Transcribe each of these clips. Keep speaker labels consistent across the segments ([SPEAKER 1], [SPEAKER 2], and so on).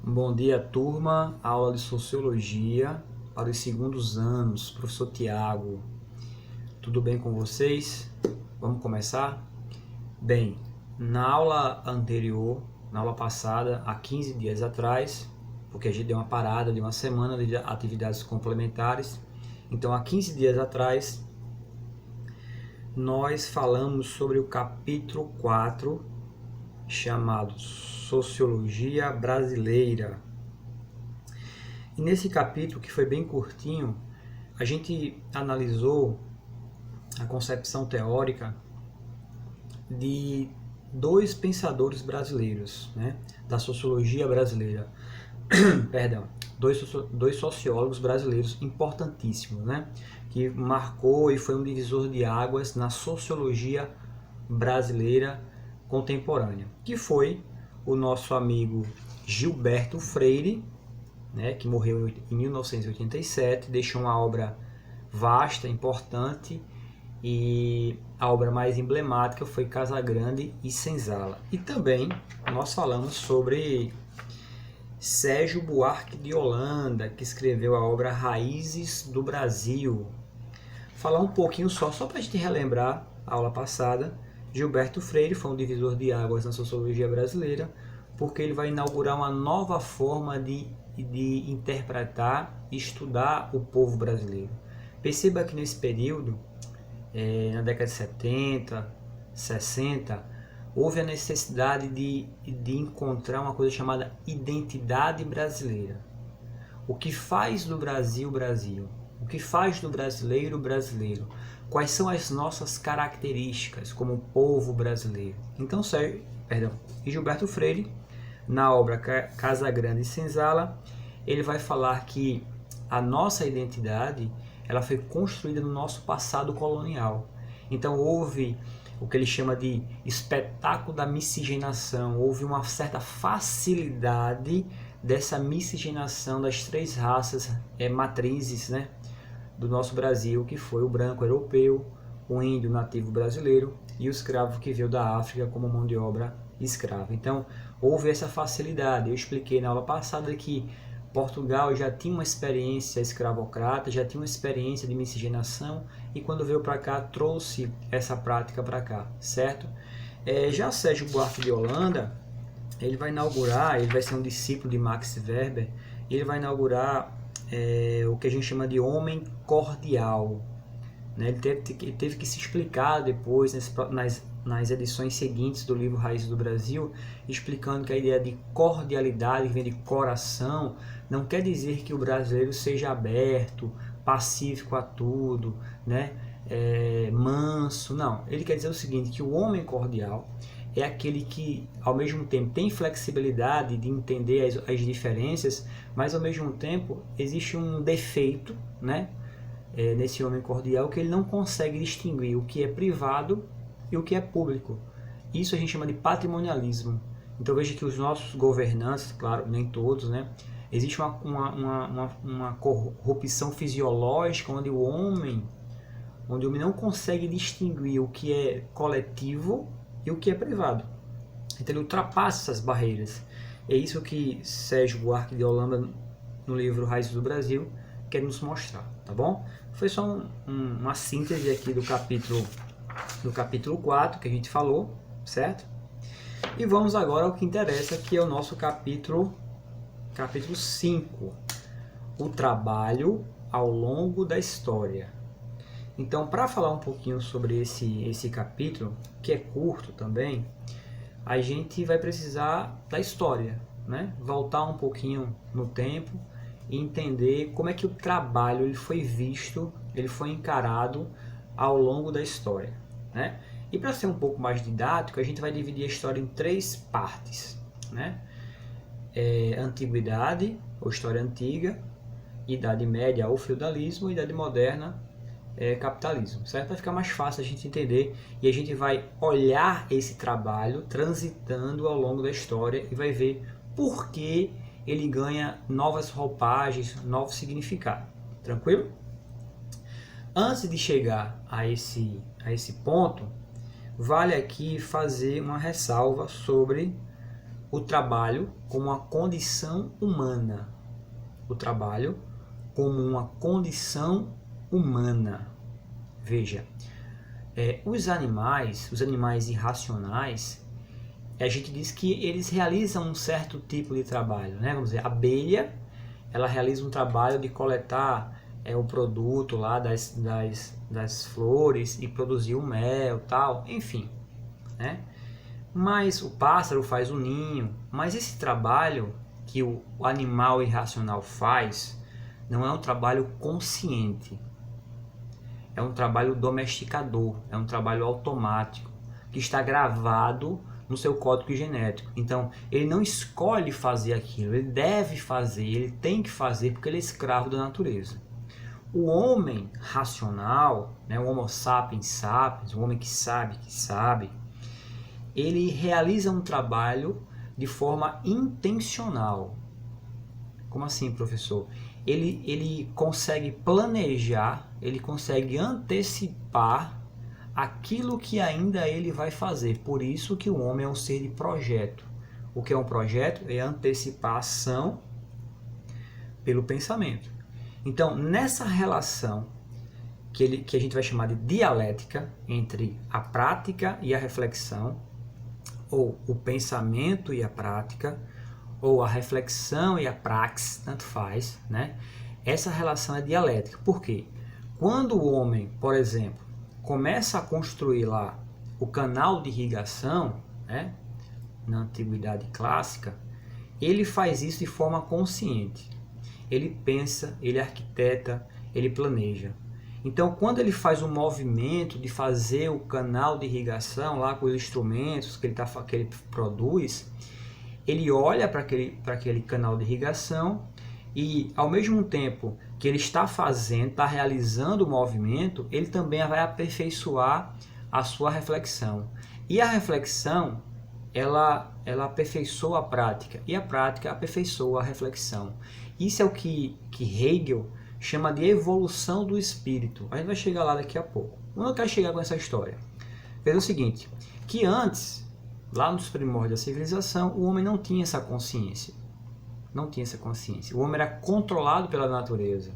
[SPEAKER 1] Bom dia, turma. Aula de Sociologia para os segundos anos. Professor Tiago, tudo bem com vocês? Vamos começar? Bem, na aula anterior, na aula passada, há 15 dias atrás, porque a gente deu uma parada de uma semana de atividades complementares, então há 15 dias atrás, nós falamos sobre o capítulo 4, chamado Sociologia Brasileira. E nesse capítulo, que foi bem curtinho, a gente analisou a concepção teórica de dois pensadores brasileiros, né, da sociologia brasileira. Perdão, dois sociólogos brasileiros importantíssimos, né, que marcou e foi um divisor de águas na sociologia brasileira contemporânea, que foi o nosso amigo Gilberto Freire, né, que morreu em 1987, deixou uma obra vasta, importante, e a obra mais emblemática foi Casagrande e Senzala. E também nós falamos sobre Sérgio Buarque de Holanda, que escreveu a obra Raízes do Brasil. Falar um pouquinho só para a gente relembrar a aula passada. Gilberto Freire foi um divisor de águas na sociologia brasileira, porque ele vai inaugurar uma nova forma de interpretar e estudar o povo brasileiro. Perceba que nesse período, na década de 70, 60, houve a necessidade de encontrar uma coisa chamada identidade brasileira. O que faz do Brasil, Brasil? O que faz do brasileiro, brasileiro? Quais são as nossas características como povo brasileiro? Então, Gilberto Freire, na obra Casagrande e Senzala, ele vai falar que a nossa identidade ela foi construída no nosso passado colonial. Então houve o que ele chama de espetáculo da miscigenação, houve uma certa facilidade dessa miscigenação das três raças matrizes, né, do nosso Brasil, que foi o branco europeu, o índio nativo brasileiro e o escravo que veio da África como mão de obra escrava. Então houve essa facilidade. Eu expliquei na aula passada que Portugal já tinha uma experiência escravocrata, já tinha uma experiência de miscigenação e quando veio para cá trouxe essa prática para cá, certo? Já Sérgio Buarque de Holanda, ele vai ser um discípulo de Max Weber, e ele vai inaugurar o que a gente chama de homem cordial. Né? Ele teve que se explicar depois nas edições seguintes do livro Raízes do Brasil, explicando que a ideia de cordialidade, que vem de coração, não quer dizer que o brasileiro seja aberto, pacífico a tudo, né? Manso, não. Ele quer dizer o seguinte, que o homem cordial é aquele que, ao mesmo tempo, tem flexibilidade de entender as diferenças, mas, ao mesmo tempo, existe um defeito, né? Nesse homem cordial, que ele não consegue distinguir o que é privado e o que é público. Isso a gente chama de patrimonialismo. Então veja que os nossos governantes, claro, nem todos, né? Existe uma corrupção fisiológica onde o homem não consegue distinguir o que é coletivo e o que é privado. Então ele ultrapassa essas barreiras. É isso que Sérgio Buarque de Holanda, no livro Raízes do Brasil, quer nos mostrar, tá bom? Foi só uma síntese aqui do capítulo 4 que a gente falou, certo? E vamos agora ao que interessa, que é o nosso capítulo 5, o trabalho ao longo da história. Então, para falar um pouquinho sobre esse capítulo, que é curto também, a gente vai precisar da história, né? Voltar um pouquinho no tempo e entender como é que o trabalho ele foi visto, ele foi encarado ao longo da história, né? E para ser um pouco mais didático, a gente vai dividir a história em três partes, né? Antiguidade, ou história antiga, Idade Média, ou feudalismo, Idade Moderna, capitalismo, certo? Vai ficar mais fácil a gente entender e a gente vai olhar esse trabalho transitando ao longo da história e vai ver por que ele ganha novas roupagens, novo significado. Tranquilo? Antes de chegar a esse ponto, vale aqui fazer uma ressalva sobre o trabalho como uma condição humana. O trabalho como uma condição humana. Veja, os animais irracionais, a gente diz que eles realizam um certo tipo de trabalho, né? Vamos dizer, a abelha, ela realiza um trabalho de coletar o produto lá das flores e produzir o mel, tal, enfim, né? Mas o pássaro faz o ninho, mas esse trabalho que o animal irracional faz não é um trabalho consciente, é um trabalho domesticador, é um trabalho automático, que está gravado no seu código genético. Então, ele não escolhe fazer aquilo, ele deve fazer, ele tem que fazer porque ele é escravo da natureza. O homem racional, né, o Homo sapiens sapiens, o homem que sabe, ele realiza um trabalho de forma intencional. Como assim, professor? Ele consegue planejar, ele consegue antecipar aquilo que ainda ele vai fazer. Por isso que o homem é um ser de projeto. O que é um projeto? É antecipar a ação pelo pensamento. Então, nessa relação que a gente vai chamar de dialética entre a prática e a reflexão, ou o pensamento e a prática, ou a reflexão e a praxis, tanto faz, né? Essa relação é dialética. Por quê? Quando o homem, por exemplo, começa a construir lá o canal de irrigação, né, na antiguidade clássica, ele faz isso de forma consciente. Ele pensa, ele arquiteta, ele planeja. Então, quando ele faz o movimento de fazer o canal de irrigação lá com os instrumentos que ele produz, ele olha para aquele canal de irrigação e, ao mesmo tempo que ele está fazendo, está realizando o movimento, ele também vai aperfeiçoar a sua reflexão. E a reflexão, ela aperfeiçoa a prática, e a prática aperfeiçoa a reflexão. Isso é o que Hegel chama de evolução do espírito. A gente vai chegar lá daqui a pouco. Onde eu quero chegar com essa história? Veja o seguinte, que antes, lá nos primórdios da civilização, o homem não tinha essa consciência. Não tinha essa consciência. O homem era controlado pela natureza.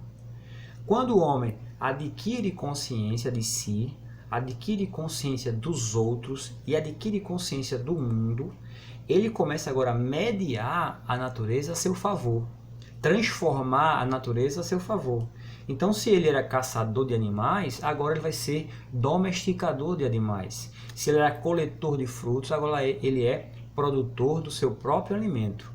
[SPEAKER 1] Quando o homem adquire consciência de si, adquire consciência dos outros e adquire consciência do mundo, ele começa agora a mediar a natureza a seu favor, transformar a natureza a seu favor. Então, se ele era caçador de animais, agora ele vai ser domesticador de animais. Se ele era coletor de frutos, agora ele é produtor do seu próprio alimento.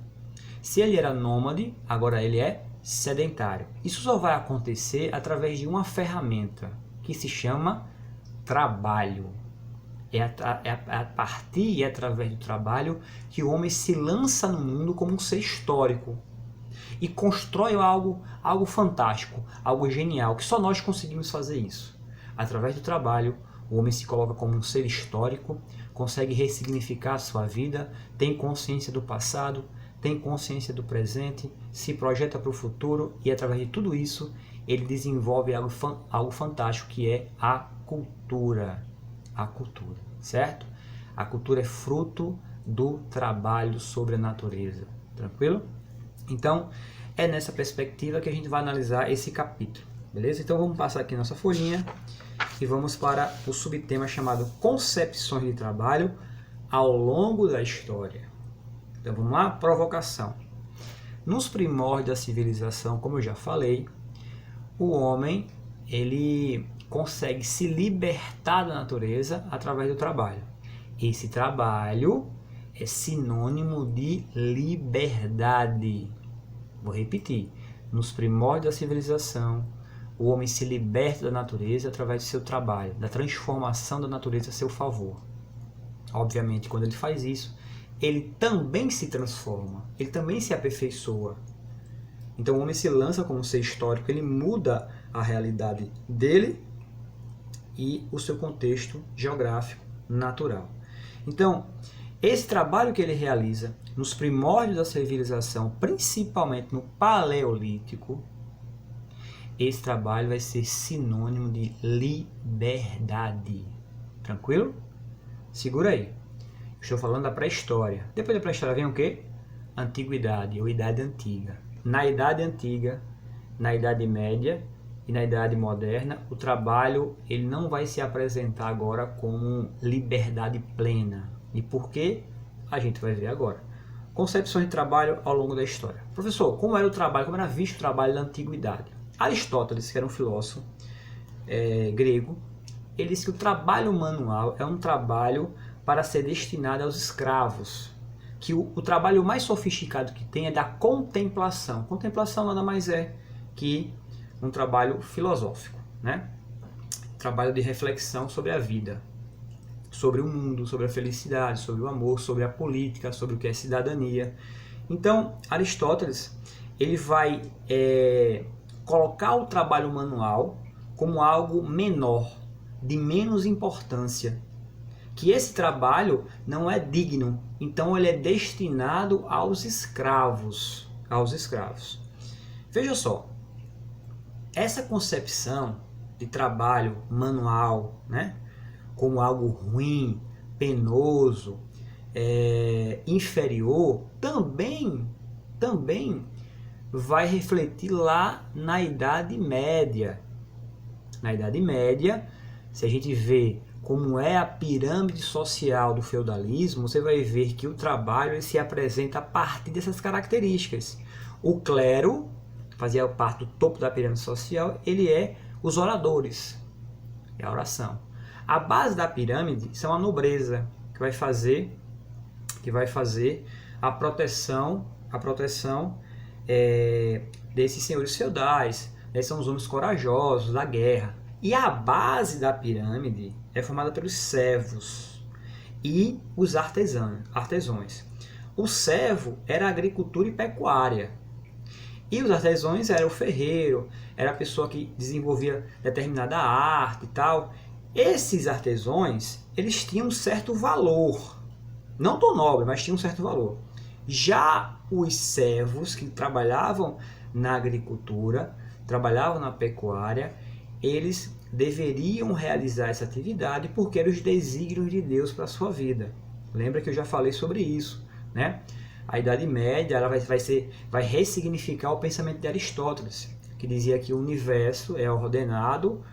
[SPEAKER 1] Se ele era nômade, agora ele é sedentário. Isso só vai acontecer através de uma ferramenta que se chama trabalho. É a partir e através do trabalho que o homem se lança no mundo como um ser histórico e constrói algo fantástico, algo genial, que só nós conseguimos fazer isso. Através do trabalho, o homem se coloca como um ser histórico, consegue ressignificar a sua vida, tem consciência do passado, tem consciência do presente, se projeta para o futuro e, através de tudo isso, ele desenvolve algo fantástico, que é a cultura. A cultura, certo? A cultura é fruto do trabalho sobre a natureza. Tranquilo? Então, é nessa perspectiva que a gente vai analisar esse capítulo. Beleza? Então, vamos passar aqui nossa folhinha e vamos para o subtema chamado Concepções de Trabalho ao longo da história. Então, vamos lá? Provocação. Nos primórdios da civilização, como eu já falei, o homem, ele consegue se libertar da natureza através do trabalho. Esse trabalho é sinônimo de liberdade. Vou repetir. Nos primórdios da civilização, o homem se liberta da natureza através do seu trabalho, da transformação da natureza a seu favor. Obviamente, quando ele faz isso, ele também se transforma, ele também se aperfeiçoa. Então o homem se lança como um ser histórico, ele muda a realidade dele e o seu contexto geográfico natural. Então, esse trabalho que ele realiza nos primórdios da civilização, principalmente no Paleolítico, esse trabalho vai ser sinônimo de liberdade. Tranquilo? Segura aí. Estou falando da pré-história. Depois da pré-história vem o quê? Antiguidade ou Idade Antiga. Na Idade Antiga, na Idade Média e na Idade Moderna, o trabalho ele não vai se apresentar agora como liberdade plena. E por quê? A gente vai ver agora. Concepções de trabalho ao longo da história. Professor, como era o trabalho, como era visto o trabalho na Antiguidade? Aristóteles, que era um filósofo grego, ele disse que o trabalho manual é um trabalho para ser destinado aos escravos. Que o trabalho mais sofisticado que tem é da contemplação. Contemplação nada mais é que um trabalho filosófico, né? Trabalho de reflexão sobre a vida, sobre o mundo, sobre a felicidade, sobre o amor, sobre a política, sobre o que é cidadania. Então, Aristóteles ele vai colocar o trabalho manual como algo menor, de menos importância, que esse trabalho não é digno, então ele é destinado aos escravos, Veja só, essa concepção de trabalho manual, né, como algo ruim, penoso, inferior, também vai refletir lá na Idade Média. Na Idade Média, se a gente vê como é a pirâmide social do feudalismo, você vai ver que o trabalho ele se apresenta a partir dessas características. O clero, que fazia parte do topo da pirâmide social, ele é os oradores, é a oração. A base da pirâmide são a nobreza, que vai fazer a proteção desses senhores feudais. Esses são os homens corajosos da guerra. E a base da pirâmide é formada pelos servos e os artesãos. O servo era a agricultura e pecuária. E os artesãos era o ferreiro, era a pessoa que desenvolvia determinada arte e tal. Esses artesãos, eles tinham um certo valor. Não tão nobre, mas tinham um certo valor. Já os servos que trabalhavam na agricultura, trabalhavam na pecuária, eles deveriam realizar essa atividade porque eram os desígnios de Deus para a sua vida. Lembra que eu já falei sobre isso, né? A Idade Média ela vai ressignificar o pensamento de Aristóteles, que dizia que o universo é ordenado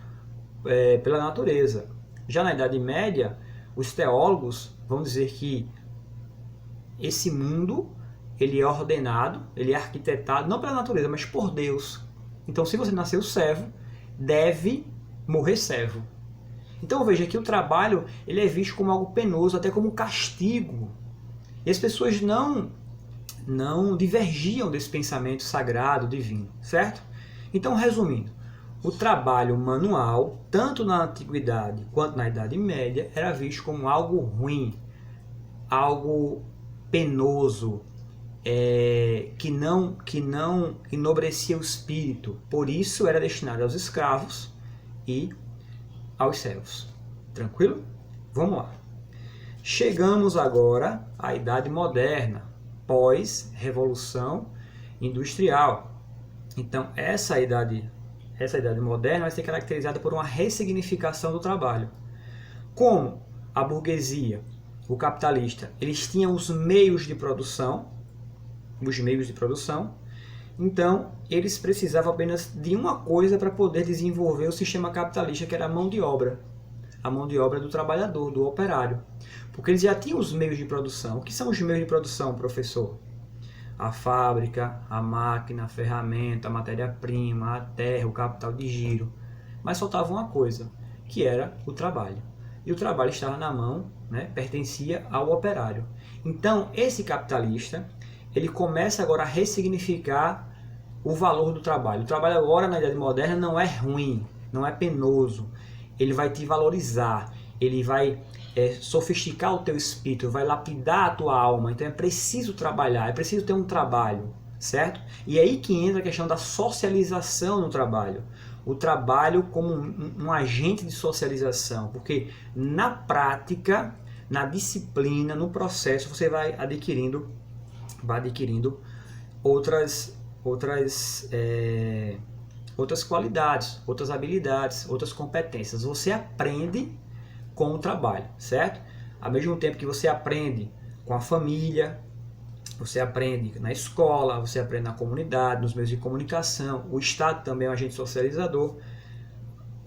[SPEAKER 1] pela natureza. Já na Idade Média, os teólogos vão dizer que esse mundo ele é ordenado, ele é arquitetado não pela natureza, mas por Deus. Então, se você nasceu servo, deve morrer servo. Então veja que o trabalho ele é visto como algo penoso, até como um castigo. E as pessoas não divergiam desse pensamento sagrado, divino, certo? Então, resumindo, o trabalho manual, tanto na Antiguidade quanto na Idade Média, era visto como algo ruim, algo penoso, que não enobrecia o espírito. Por isso era destinado aos escravos e aos servos. Tranquilo? Vamos lá. Chegamos agora à Idade Moderna, pós-Revolução Industrial. Então, essa idade moderna vai ser caracterizada por uma ressignificação do trabalho. Como a burguesia, o capitalista, eles tinham os meios de produção, então eles precisavam apenas de uma coisa para poder desenvolver o sistema capitalista, que era a mão de obra do trabalhador, do operário. Porque eles já tinham os meios de produção. O que são os meios de produção, professor? A fábrica, a máquina, a ferramenta, a matéria-prima, a terra, o capital de giro. Mas faltava uma coisa, que era o trabalho. E o trabalho estava na mão, né, pertencia ao operário. Então, esse capitalista, ele começa agora a ressignificar o valor do trabalho. O trabalho agora, na Idade Moderna, não é ruim, não é penoso. Ele vai te valorizar, ele vai sofisticar o teu espírito, vai lapidar a tua alma. Então é preciso trabalhar, é preciso ter um trabalho, certo? E é aí que entra a questão da socialização no trabalho. O trabalho como um agente de socialização, porque na prática, na disciplina, no processo, você vai adquirindo outras qualidades, outras habilidades, outras competências. Você aprende com o trabalho, certo? Ao mesmo tempo que você aprende com a família, você aprende na escola, você aprende na comunidade, nos meios de comunicação, o Estado também é um agente socializador,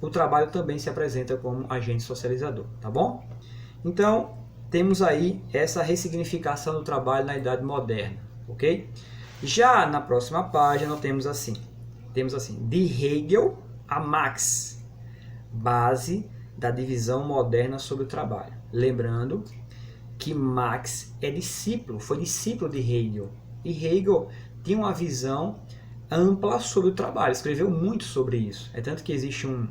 [SPEAKER 1] o trabalho também se apresenta como agente socializador, tá bom? Então, temos aí essa ressignificação do trabalho na Idade Moderna, ok? Já na próxima página, nós temos assim, de Hegel a Marx, base da divisão moderna sobre o trabalho. Lembrando que Marx foi discípulo de Hegel, e Hegel tinha uma visão ampla sobre o trabalho, escreveu muito sobre isso. É tanto que existe um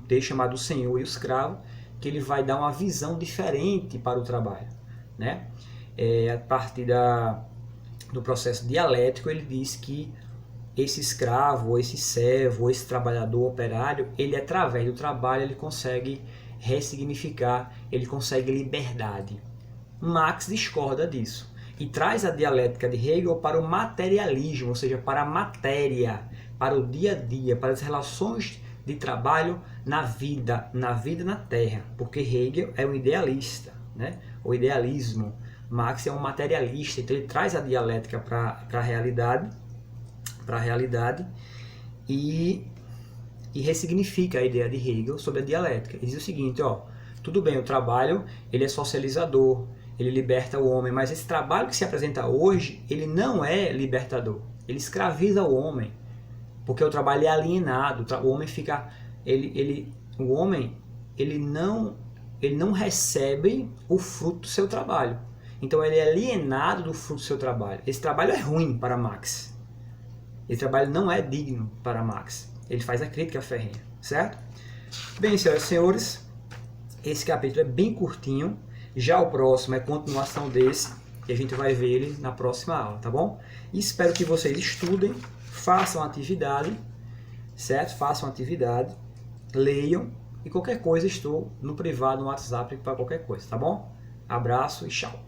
[SPEAKER 1] texto chamado O Senhor e o Escravo, que ele vai dar uma visão diferente para o trabalho, né? A partir do processo dialético, ele diz que esse escravo, ou esse servo, ou esse trabalhador operário, ele através do trabalho ele consegue ressignificar, ele consegue liberdade. Marx discorda disso e traz a dialética de Hegel para o materialismo, ou seja, para a matéria, para o dia a dia, para as relações de trabalho na vida na Terra, porque Hegel é um idealista, né? O idealismo. Marx é um materialista, então ele traz a dialética para a realidade e ressignifica a ideia de Hegel sobre a dialética. Ele diz o seguinte, ó, tudo bem, o trabalho ele é socializador, ele liberta o homem, mas esse trabalho que se apresenta hoje, ele não é libertador, ele escraviza o homem, porque o trabalho é alienado, o homem fica, o homem não recebe o fruto do seu trabalho, então ele é alienado do fruto do seu trabalho. Esse trabalho é ruim para Marx, esse trabalho não é digno para Marx, ele faz a crítica ferrenha, certo? Bem, senhoras e senhores, esse capítulo é bem curtinho. Já o próximo é continuação desse, e a gente vai ver ele na próxima aula, tá bom? E espero que vocês estudem, façam atividade, certo? Façam atividade, leiam, e qualquer coisa estou no privado, no WhatsApp, para qualquer coisa, tá bom? Abraço e tchau!